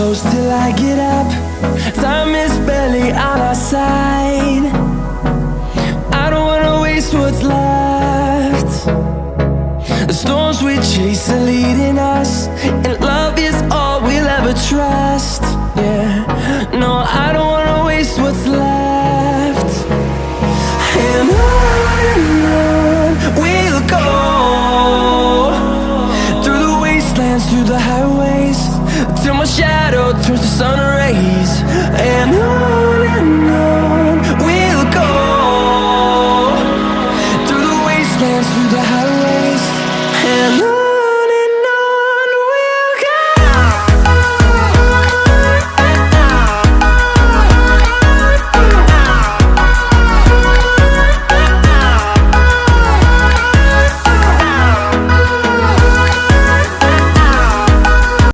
close till I get up. Time is barely on our side. I don't wanna waste what's left. The storms we chase are leading us, and love is all we'll ever trust. Yeah, no, I don't wanna waste what's left. And on we'll go, through the wastelands, through the highways, till my shadow turns to sun